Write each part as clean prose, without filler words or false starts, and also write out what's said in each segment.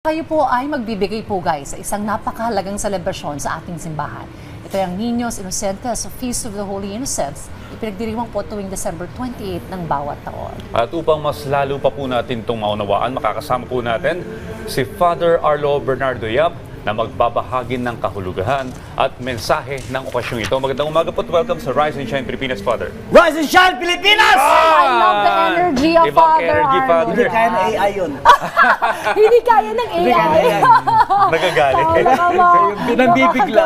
Kayo po ay magbibigay po guys sa isang napakahalagang selebrasyon sa ating simbahan. Ito ang Niños Inocentes, Feast of the Holy Innocents, ipinagdiriwang po tuwing December 28 ng bawat taon. At upang mas lalo pa po natin itong maunawaan, makakasama po natin si Father Arlo Bernardo Yap na magbabahagi ng kahulugan at mensahe ng okasyong ito. Magandang umaga po at welcome sa Rise and Shine Pilipinas, Father. Rise and Shine Pilipinas! I love the energy of Ibang Father energy, Arlo. Father. Hindi kaya ng AI yun. Hindi kaya ng AI. Hindi kaya ng AI. Nagagalit. Pinambibigla.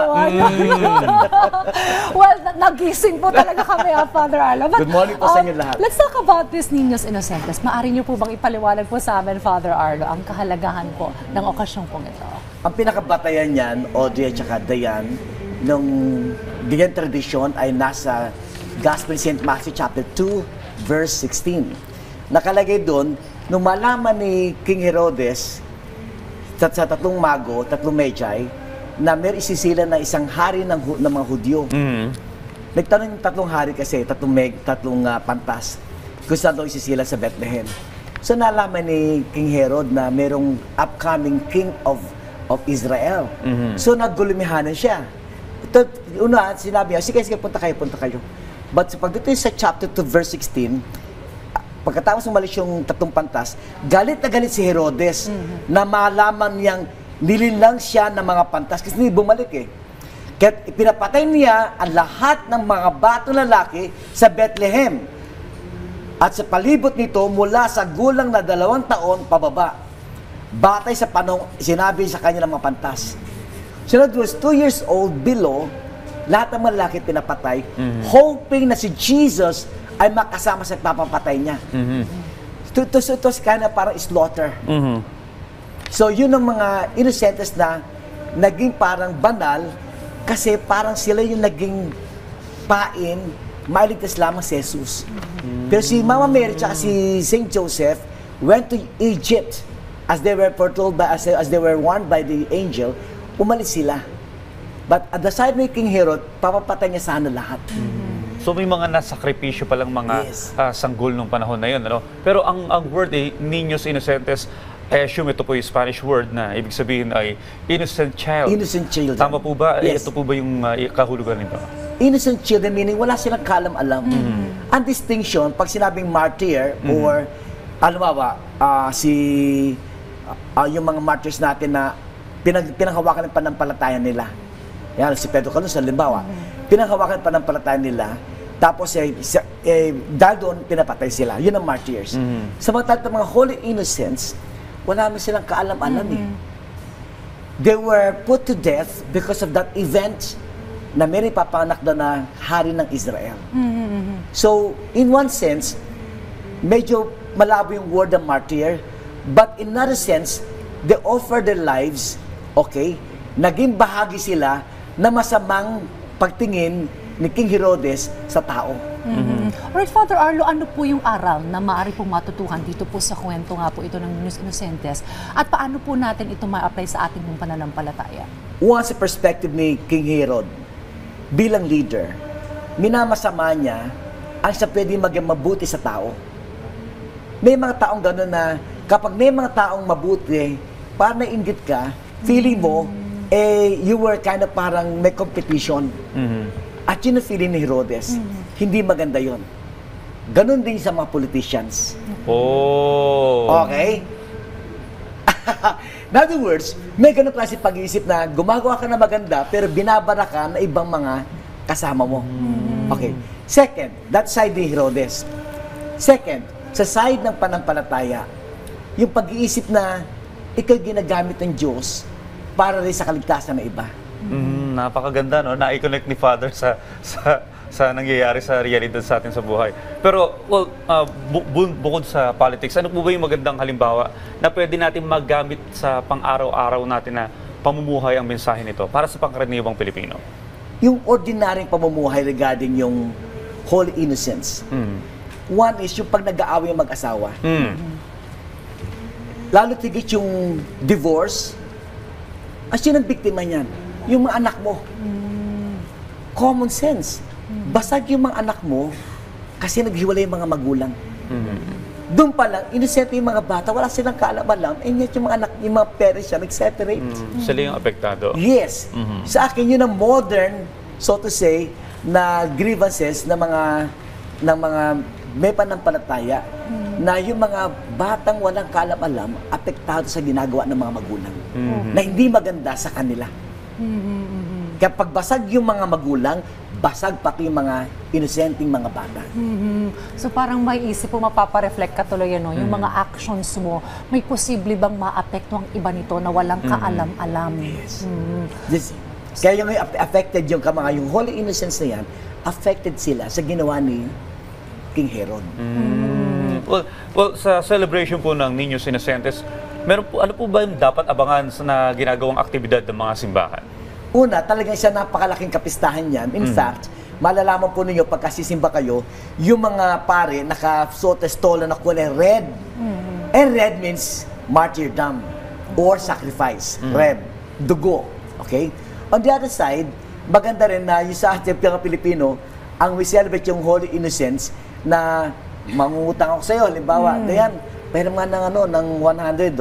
Well, nagising po talaga kami, Father Arlo. But, Good morning po sa inyo lahat. Let's talk about this Niños Inocentes. Maaari niyo po bang ipaliwanag po sa amin, Father Arlo, ang kahalagahan po ng okasyong pong ito? Ang pinakabatayan niyan, Audrey at saka Dayan, nung ganyan tradisyon ay nasa Gospel St. Matthew chapter 2, verse 16. Nakalagay doon, nung malaman ni King Herodes sa tatlong mago, tatlong magi, na may isisilan na isang hari ng mga Hudyo. Nagtanong yung tatlong hari kasi, tatlong pantas, kung saan daw isisilan sa Bethlehem. So nalaman ni King Herod na merong upcoming king of Israel. So naggulumihanan siya. Ito, una, sinabi niya, sige, punta kayo. But pagdating sa chapter 2, verse 16, pagkatapos umalis yung tatlong pantas, galit na galit si Herodes na malaman niyang nililang siya ng mga pantas kasi hindi bumalik eh. Kaya pinapatay niya ang lahat ng mga batong lalaki sa Bethlehem. At sa palibot nito, mula sa gulang na 2 taon pababa. Batay sa panong sinabi sa kanya ng mga pantas. So that was 2 years old below, lahat ng mga lalaki pinapatay, hoping na si Jesus ay makasama sa papapatay niya. Ito kind of parang slaughter. So yun ang mga innocentes na naging parang banal kasi parang sila yung naging pain, mailigtas lamang si Jesus. Pero si Mama Mary at si Saint Joseph went to Egypt as they were foretold by, as they were warned by the angel, umalis sila. But at the side of King Herod, papapatay niya sana lahat. So may mga nasakripisyo palang mga sanggol nung panahon na yun. Ano? Pero ang word Niños Inocentes, I assume ito po yung Spanish word na ibig sabihin ay innocent child. Innocent children. Tama po ba? Yes. Ito po ba yung kahulugan nito? Innocent children meaning wala silang kalam-alam. Ang distinction, pag sinabing martyr or alumawa, yung mga martyrs natin na pinanghawakan ng panampalataya nila. Yan, si Pedro Calon, sa limbawa. Pinanghawakan ng panampalataya nila, tapos dahil doon, pinapatay sila. Yun ang martyrs. Samantala mga holy innocents, wala naman silang kaalam-alam eh. They were put to death because of that event na may papanganak na hari ng Israel. So, in one sense, medyo malabo yung word ng martyr, but in another sense, they offer their lives, okay, naging bahagi sila na masamang pagtingin ni King Herodes sa tao. Alright, Father Arlo, ano po yung aral na maaari pong matutuhan dito po sa kwento nga po ito ng Niños Inocentes at paano po natin ito ma-apply sa ating pong pananampalataya? Once sa perspective ni King Herod, bilang leader, minamasama niya ang siya pwede maging mabuti sa tao. May mga taong gano'n na kapag may mga taong mabuti, parang nainggit ka, feeling mo, you were kind of parang may competition. At yun ang feeling ni Herodes. Hindi maganda yon. Ganon din sa mga politicians. Okay? In other words, may ganon klase pag-iisip na gumagawa ka na maganda pero binabara ka na ibang mga kasama mo. Okay. Second, that side ni Herodes. Second, sa side ng panampalataya, yung pag-iisip na ikaw ginagamit ng Diyos para rin sa kaligtasan ng iba. Napakaganda, no? Na-connect ni Father sa nangyayari sa realidad sa atin sa buhay. Pero, well, bukod sa politics, ano po ba yung magandang halimbawa na pwede natin magamit sa pang-araw-araw natin na pamumuhay ang mensahe nito para sa pangkaraniwang Pilipino? Yung ordinaryong pamumuhay regarding yung holy innocence. One is yung pag nag-aaway yung mag-asawa. Lalo tigit yung divorce, sino ang biktima niyan? Yung mga anak mo. Common sense. Basag yung mga anak mo kasi naghiwalay yung mga magulang. doon pa lang, innocent yung mga bata, wala silang kaalam-alam, and yet yung mga anak, yung mga parents siya, nag-separate. Sila yung apektado. Yes. Sa akin, yun ang modern, so to say, na grievances ng mga may panampalataya na yung mga batang walang kaalam-alam apektado sa ginagawa ng mga magulang na hindi maganda sa kanila. Kaya pagbasag yung mga magulang, basag pati yung mga inosenteng mga bata. So parang may isip po, mapapareflect ka tuloy ano, yung mga actions mo, may posible bang maapekto ang iba nito na walang kaalam-alam? Yes. Kaya yung affected yung mga yung Holy Innocents na yan, affected sila sa ginawa ni King Herod. Well, sa celebration po ng Niños Inocentes, ano po ba yung dapat abangan na ginagawang aktibidad ng mga simbahan? Una, talagang isa napakalaking kapistahan yan. In fact, malalaman po ninyo pagka sisimba kayo, yung mga pare nakasuot estola na kulay red. And red means martyrdom or sacrifice. Red, dugo. Okay? On the other side, maganda rin na yung sa ating mga Pilipino, ang we celebrate yung Holy Innocents na mangungutang ako sa'yo. Halimbawa, Dayan, pahiram nga ng 100.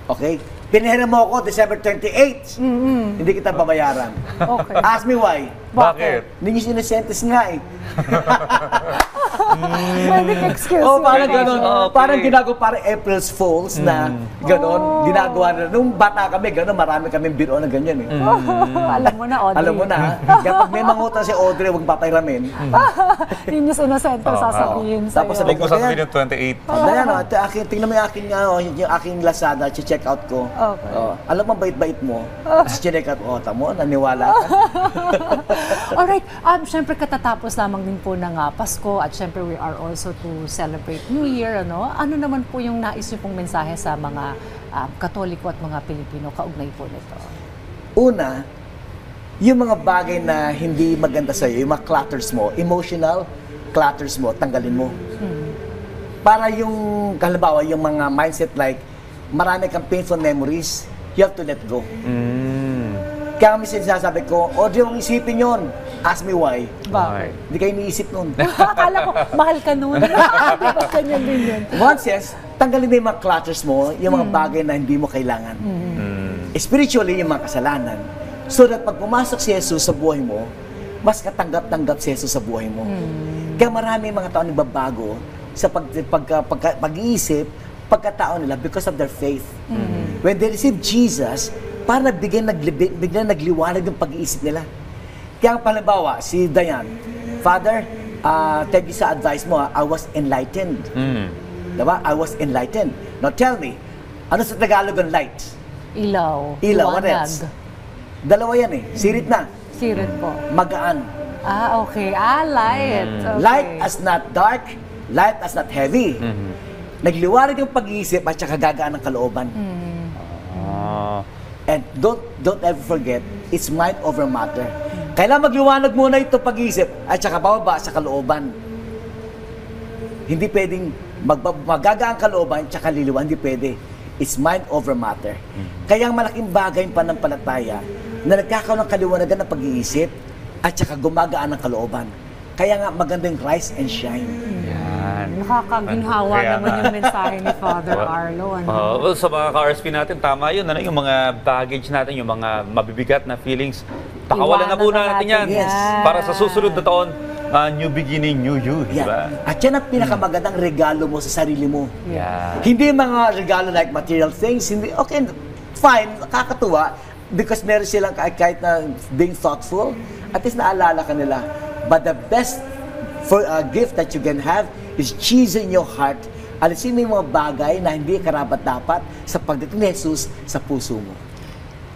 Okay? Pinahiram mo ako December 28. Hindi kita babayaran. Okay. Ask me why. Bakit? Niños Inocentes nga eh. Pwede excuse Parang me. gano'n. Okay. Parang ginagawa, parang April's Fools na gano'n. Ginagawa na. Nung bata kami, gano'n, marami kaming biro na ganyan eh. Alam mo na, Audrey. Alam mo na, ha? Kaya pag may mangutang si Audrey, huwag papahiramin. Niños Inocentes sasabihin sa'yo. Tapos sabi Hindi ko sasabihin yung 28. Dayan, tingnan mo yung aking Lazada, check out ko. Okay. Alam mo, bait-bait mo. Tapos check out, tamo, naniwala ka. Alright, syempre katatapos lamang din po ng Pasko at syempre we are also to celebrate New Year, ano? Ano naman po yung nais niyo pong mensahe sa mga Katoliko at mga Pilipino kaugnay po nito? Una, yung mga bagay na hindi maganda sa'yo, yung mga clutters mo, emotional clutters mo, tanggalin mo. Para yung, halimbawa, yung mga mindset like, marami kang painful memories, you have to let go. Kaya kami sinasabi ko, Audrey, huwag isipin yun. Ask me why. Bakit? Hindi kayo iniisip nun. Akala ko, mahal ka nun. Diba, ganyan din yun. One sense, tanggalin mo yung mga clutters mo, yung mga bagay na hindi mo kailangan. Spiritually, yung mga kasalanan. So that pag pumasok si Jesus sa buhay mo, mas katanggap-tanggap si Jesus sa buhay mo. Kaya marami mga tao nagbabago sa pag-iisip, pagkatao nila because of their faith. When they receive Jesus, para biglang nagliwanag yung pag-iisip nila. Kaya palimbawa, si Dayan, Father, thank you sa advice mo, I was enlightened. Diba? I was enlightened. Now tell me, ano sa Tagalog ang light? Ilaw. Ilaw, what liwanag. else? Dalawa yan eh. Sirit na. Sirit po. Magaan. Okay. Light. Okay. Light as not dark, light as not heavy. Nagliwanag yung pag-iisip at saka gagaan ng kalooban. And don't ever forget, it's mind over matter. Kailangan magliwanag muna ito pag-iisip at saka bababa sa kalooban. Hindi pwedeng magagaan kalooban at saka liliwan, hindi pwede. It's mind over matter. Kaya ang malaking bagay yung panampalataya na nagkakaroon ng kaliwanagan ng pag-iisip at saka gumagaan ng kalooban. Kaya nga magandang rise and shine. Nakakaginhawa Kaya naman nga. yung mensahe ni Father Arlo. Ano? Well, sa mga ka-RSP natin, tama yun. Yung mga baggage natin, yung mga mabibigat na feelings, pakawalan na muna natin yan. Yes. Para sa susunod na taon, new beginning, new you. Yan. Diba? At yan ang pinakamagandang regalo mo sa sarili mo. Yeah. Hindi mga regalo like material things, hindi, okay, fine, nakakatuwa, because meron silang kahit na being thoughtful, at least naalala ka nila. But the best gift that you can have is Jesus in your heart. Alisin mo yung mga bagay na hindi karapat-dapat sa pagdating ni Jesus sa puso mo.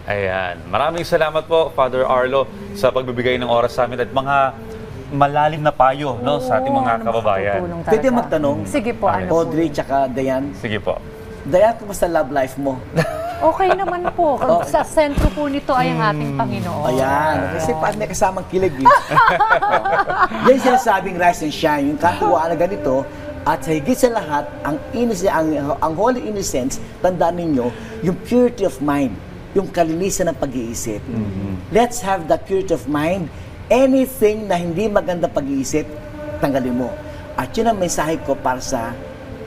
Ayan. Maraming salamat po, Father Arlo, sa pagbibigay ng oras sa amin at mga malalim na payo sa ating mga kababayan. makakatulong talaga. Pwede magtanong? Sige po, ano po? Audrey tsaka Dayan. Sige po. Dayan, kumusta love life mo? Okay naman po. Sa sentro po nito ay ang ating Panginoon. Ayan. Kasi pa may kasamang kilig eh. Yan sinasabing rise and shine. Yung katuwaan na ganito. At sa higit sa lahat, ang Holy Innocents, tandaan ninyo, yung purity of mind, yung kalinisan ng pag-iisip. Let's have that purity of mind. Anything na hindi maganda pag-iisip, tanggalin mo. At yun ang mensahe ko para sa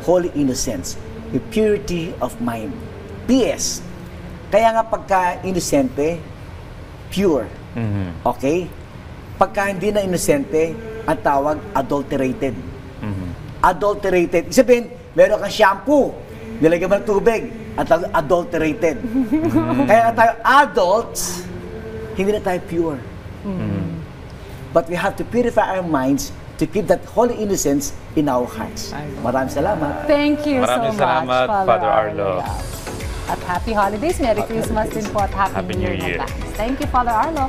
holy innocence, with purity of mind. PS. Kaya nga pagka inosente, pure. Okay? Pagka hindi na inosente, ang tawag adulterated. Adulterated. Ibig sabihin, meron kang shampoo, nilagyan mo ng tubig, at adulterated. Kaya nga tayo adults, hindi na tayo pure. But we have to purify our minds to keep that holy innocence in our hearts. Maraming salamat. Thank you Maraming so much, salamat, Father Arlo. Yeah. At happy holidays, Merry Christmas din po at Happy New Year in advance. Thank you, Father Arlo.